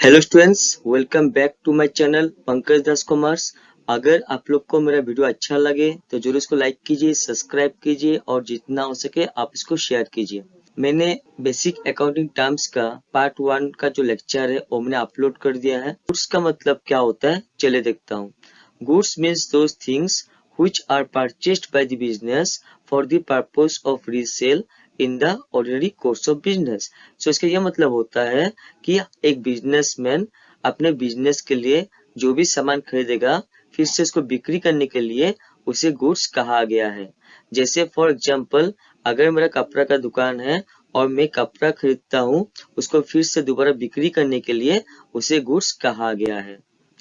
Hello students, welcome back to my channel Pankaj Das commerce. अगर आप लोग को मेरा वीडियो अच्छा लगे तो जरूर इसको लाइक कीजिए, सब्सक्राइब कीजिए और जितना हो सके आप इसको शेयर कीजिए। मैंने बेसिक अकाउंटिंग टर्म्स का पार्ट 1 का जो लेक्चर है वो मैंने अपलोड कर दिया है। गुड्स का मतलब क्या होता है, चलिए देखता हूँ। Goods means those things which are purchased by the business for the purpose of resale in the ordinary course of business। So इसका यह मतलब होता है कि एक बिजनेसमैन अपने बिजनेस के लिए जो भी सामान खरीदेगा फिर से उसको बिक्री करने के लिए उसे गुड्स कहा गया है। जैसे फॉर एग्जांपल, अगर मेरा कपड़ा का दुकान है और मैं कपड़ा खरीदता हूँ, उसको फिर से दोबारा बिक्री करने के लिए उसे गुड्स कहा गया है।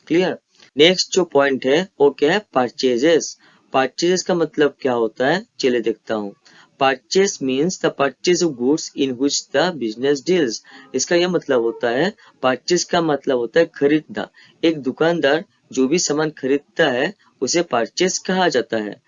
क्लियर। नेक्स्ट जो पॉइंट है वो क्या है, परचेजेस। परचेजेस का मतलब क्या होता है, चलिए देखता हूँ। Purchase means the purchase of goods in which the business deals. इसका यह मतलब होता है, परचेज का मतलब होता है खरीदना। एक दुकानदार जो भी सामान खरीदता है उसे परचेज कहा जाता है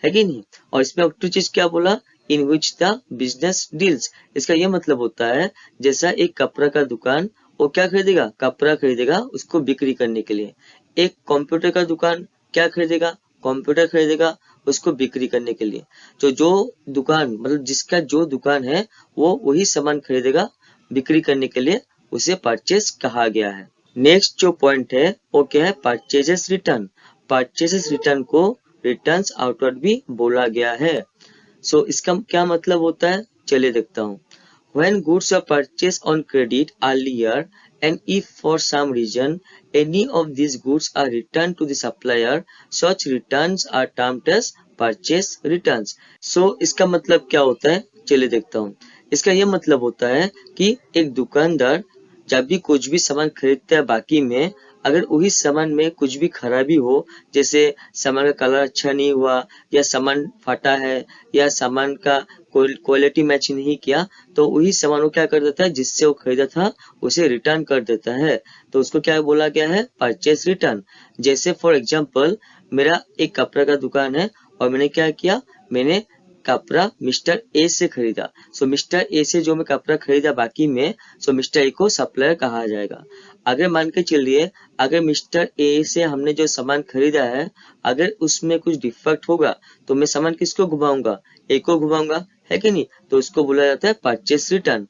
कि नहीं। और इसमें अगली चीज क्या बोला, इन विच द बिजनेस डील्स। इसका यह मतलब होता है, जैसा एक कपड़ा का दुकान वो क्या खरीदेगा, कपड़ा खरीदेगा उसको बिक्री करने के लिए। एक कंप्यूटर का दुकान क्या खरीदेगा, कंप्यूटर खरीदेगा उसको बिक्री करने के लिए। तो जो दुकान मतलब जिसका जो दुकान है वो वही सामान खरीदेगा बिक्री करने के लिए, उसे परचेज कहा गया है। नेक्स्ट जो पॉइंट है वो क्या है, परचेजेस रिटर्न। परचेजेस रिटर्न को रिटर्न्स आउटवर्ड भी बोला गया है। सो इसका क्या मतलब होता है, चलिए देखता हूँ। When goods are purchased on credit earlier and if for some reason any of these goods are returned to the supplier, such returns are termed as purchase returns। So इसका मतलब क्या होता है, चलिए देखता हूँ। इसका यह मतलब होता है कि एक दुकानदार जब भी कुछ भी सामान खरीदता है बाकी में, अगर वही सामान में कुछ भी खराबी हो, जैसे सामान का कलर अच्छा नहीं हुआ या सामान फटा है या सामान का क्वालिटी मैच नहीं किया, तो वही सामान वो क्या कर देता है, जिससे वो खरीदा था उसे रिटर्न कर देता है। तो उसको क्या बोला गया है, परचेस रिटर्न। जैसे फॉर एग्जांपल, मेरा एक कपड़ा का दुकान है और मैंने क्या किया, मैंने कपड़ा मिस्टर ए से खरीदा। सो मिस्टर ए से जो मैं कपड़ा खरीदा बाकी में, सो मिस्टर ए को सप्लायर कहा जाएगा। अगर मान के चलिए, अगर मिस्टर ए से हमने जो सामान खरीदा है, अगर उसमें कुछ डिफेक्ट होगा तो मैं सामान किसको घुमाऊंगा, ए को घुमाऊंगा, है कि नहीं। तो उसको बोला जाता है परचेस रिटर्न।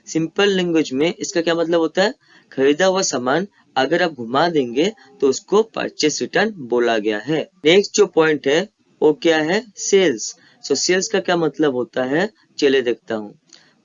सिंपल लैंग्वेज में इसका क्या मतलब होता है, खरीदा हुआ सामान अगर आप घुमा देंगे तो उसको परचेस रिटर्न बोला गया है। नेक्स्ट जो पॉइंट है वो क्या है, सेल्स। सो सेल्स का क्या मतलब होता है, चलिए देखता हूँ।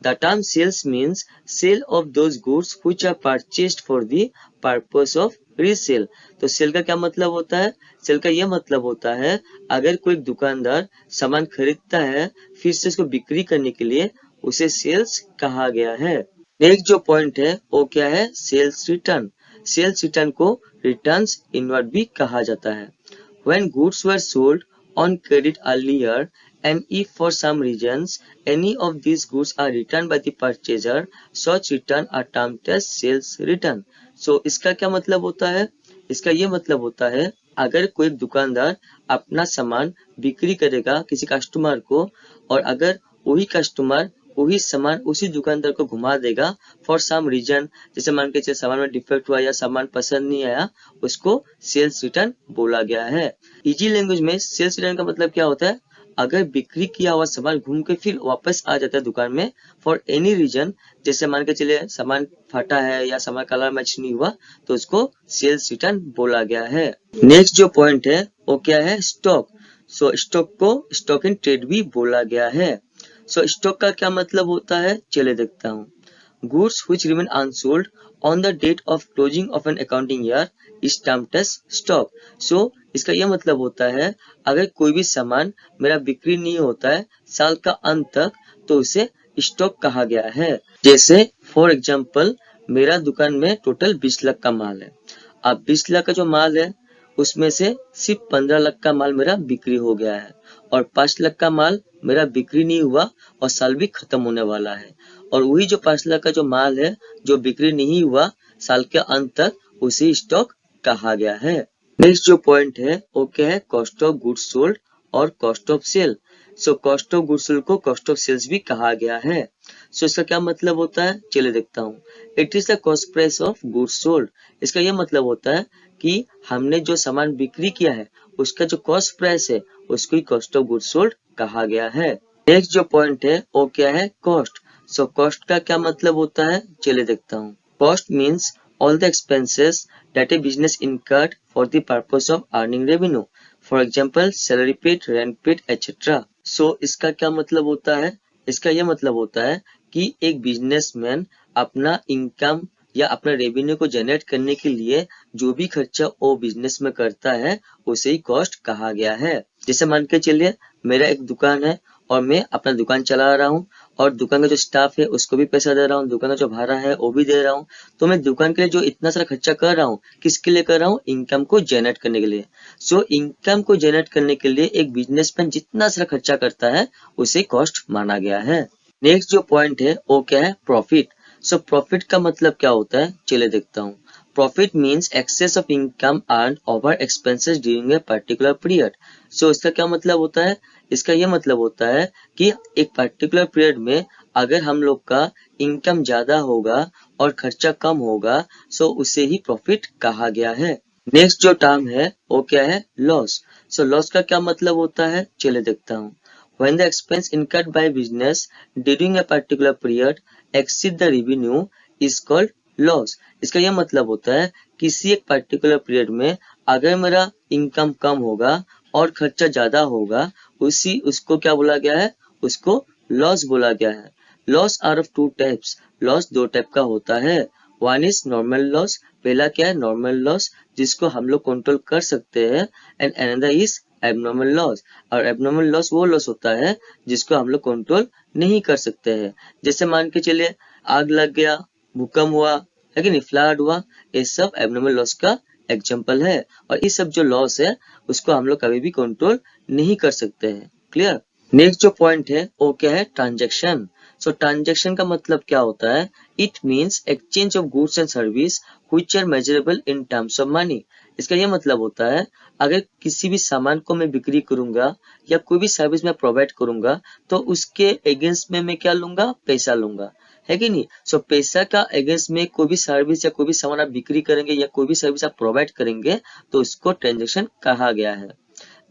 The term sales means sale of those goods which are purchased for the purpose of resale। तो सेल का क्या मतलब होता है, सेल का यह मतलब होता है, अगर कोई दुकानदार सामान खरीदता है फिर से उसको बिक्री करने के लिए, उसे सेल्स कहा गया है। नेक्स्ट जो पॉइंट है वो क्या है, सेल्स रिटर्न। सेल्स रिटर्न को रिटर्न्स इनवर्ड भी कहा जाता है। When goods were sold on credit earlier and if for some reasons any of these goods are returned by the purchaser, such return are termed as sales return। So इसका क्या मतलब होता है, इसका ये मतलब होता है, अगर कोई दुकानदार अपना सामान बिक्री करेगा किसी कस्टमर को और अगर वही कस्टमर वही सामान उसी दुकानदार को घुमा देगा फॉर सम रीजन, जैसे मान के चलिए सामान में डिफेक्ट हुआ या सामान पसंद नहीं आया, उसको सेल्स रिटर्न बोला गया है। इजी लैंग्वेज में सेल्स रिटर्न का मतलब क्या होता है, अगर बिक्री किया हुआ सामान घूम के फिर वापस आ जाता है दुकान में फॉर एनी रीजन, जैसे मान के चलिए सामान फटा है या सामान कलर मैच नहीं हुआ, तो उसको सेल्स रिटर्न बोला गया है। नेक्स्ट जो पॉइंट है वो क्या है, स्टॉक। सो स्टॉक को स्टॉक इन ट्रेड भी बोला गया है। सो स्टॉक का क्या मतलब होता है, चलिए देखता हूँ। Goods which remain unsold on the date of closing of an accounting year is termed as stock। सो इसका यह मतलब होता है, अगर कोई भी सामान मेरा बिक्री नहीं होता है साल का अंत तक, तो उसे स्टॉक कहा गया है। जैसे फॉर एग्जांपल, मेरा दुकान में टोटल 20 लाख का माल है। अब 20 लाख का जो माल है उसमें से सिर्फ 15 लाख का माल मेरा बिक्री हो गया है और 5 लाख का माल मेरा बिक्री नहीं हुआ और साल भी खत्म होने वाला है। और वही जो 5 लाख का जो माल है जो बिक्री नहीं हुआ साल के अंत तक, उसे स्टॉक कहा गया है। नेक्स्ट जो पॉइंट है वो क्या है, कॉस्ट ऑफ गुड्स सोल्ड और cost of sale. So cost of goods sold को कॉस्ट ऑफ सेल्स भी कहा गया है। सो इसका क्या मतलब होता है, चलिए देखता हूँ। It is the cost price of goods sold. इसका यह मतलब होता है कि हमने जो सामान बिक्री किया है उसका जो कॉस्ट प्राइस है उसको ही कॉस्ट ऑफ गुड्स सोल्ड कहा गया है। नेक्स्ट जो पॉइंट है वो क्या है, कॉस्ट। सो कॉस्ट का क्या मतलब होता है, चलिए देखता हूँ। Cost means all the expenses that a business incurred for the purpose of earning revenue. For example, salary paid, rent paid, etc. So इसका क्या मतलब होता है, इसका यह मतलब होता है कि एक बिजनेसमैन अपना इनकम या अपना रेवेन्यू को जनरेट करने के लिए जो भी खर्चा वो बिजनेस में करता है उसे ही कॉस्ट कहा गया है। जैसे मान के चलिए मेरा एक दुकान है और मैं अपना दुकान चला रहा हूँ और दुकान का जो स्टाफ है उसको भी पैसा दे रहा हूँ, दुकान का जो भाड़ा है वो भी दे रहा हूँ। तो मैं दुकान के लिए जो इतना सारा खर्चा कर रहा हूँ किसके लिए कर रहा हूँ, इनकम को जनरेट करने के लिए। सो इनकम को जनरेट करने के लिए एक बिजनेसमैन जितना सारा खर्चा करता है उसे कॉस्ट माना गया है। नेक्स्ट जो पॉइंट है वो क्या है, प्रॉफिट। सो प्रॉफिट का मतलब क्या होता है, चलिए देखता हूँ। Profit means excess of income earn over expenses during a particular period. So इसका क्या मतलब होता है, इसका यह मतलब होता है कि एक पर्टिकुलर पीरियड में अगर हम लोग का इनकम ज्यादा होगा और खर्चा कम होगा सो उसे ही प्रॉफिट कहा गया है। नेक्स्ट जो टर्म है वो क्या है, लॉस। सो लॉस का क्या मतलब होता है, चलिए देखता हूँ। When the expense incurred by business during a particular period exceed the revenue is called loss. इसका यह मतलब होता है किसी एक पर्टिकुलर पीरियड में अगर मेरा इनकम कम होगा और खर्चा ज्यादा होगा उसको क्या बोला गया है, उसको लॉस बोला गया है। Loss are of two types. Loss दो टाइप का होता है। वन इज नॉर्मल लॉस, पहला क्या है नॉर्मल लॉस जिसको हम लोग कंट्रोल कर सकते हैं, and another is abnormal loss. और एबनॉर्मल लॉस वो लॉस होता है जिसको हम लोग कंट्रोल नहीं कर सकते हैं। जैसे मान के चलिए आग लग गया, भूकंप हुआ है कि नहीं, फ्लड हुआ, ये सब एबनॉर्मल लॉस का एग्जांपल है। और ये सब जो लॉस है उसको हम लोग कभी भी कंट्रोल नहीं कर सकते हैं। क्लियर। नेक्स्ट जो पॉइंट है वो क्या है, ट्रांजैक्शन। सो ट्रांजैक्शन का मतलब क्या होता है, it means exchange of goods and service which are measurable in terms of money. इसका यह मतलब होता है अगर किसी भी सामान को मैं बिक्री करूंगा या कोई भी सर्विस मैं प्रोवाइड करूंगा तो उसके अगेंस्ट में मैं क्या लूंगा, पैसा लूंगा, है कि नहीं। सो पैसा का अगेंस्ट में कोई भी सर्विस या कोई भी सामान आप बिक्री करेंगे या कोई भी सर्विस आप प्रोवाइड करेंगे तो उसको ट्रांजैक्शन कहा गया है।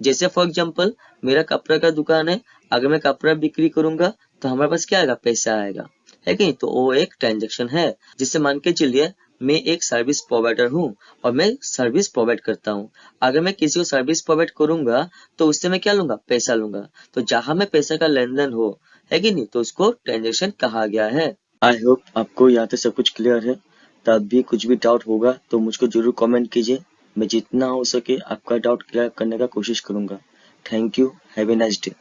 जैसे फॉर एग्जांपल मेरा कपड़ा का दुकान है, अगर मैं कपड़ा बिक्री करूंगा तो हमारे पास क्या आएगा, पैसा आएगा, है कि नहीं। तो वो एक ट्रांजैक्शन है। जिससे मान के चलिए मैं एक सर्विस प्रोवाइडर हूँ और मैं सर्विस प्रोवाइड करता हूँ। अगर मैं किसी को सर्विस प्रोवाइड करूंगा तो उससे मैं क्या लूंगा, पैसा लूंगा। तो जहां में पैसा का लेन देन हो, है कि नहीं, तो उसको ट्रांजैक्शन कहा गया है। आई होप आपको यहाँ तक सब कुछ क्लियर है। तब भी कुछ भी डाउट होगा तो मुझको जरूर कमेंट कीजिए। मैं जितना हो सके आपका डाउट क्लियर करने का कोशिश करूंगा। Thank you, have a nice day.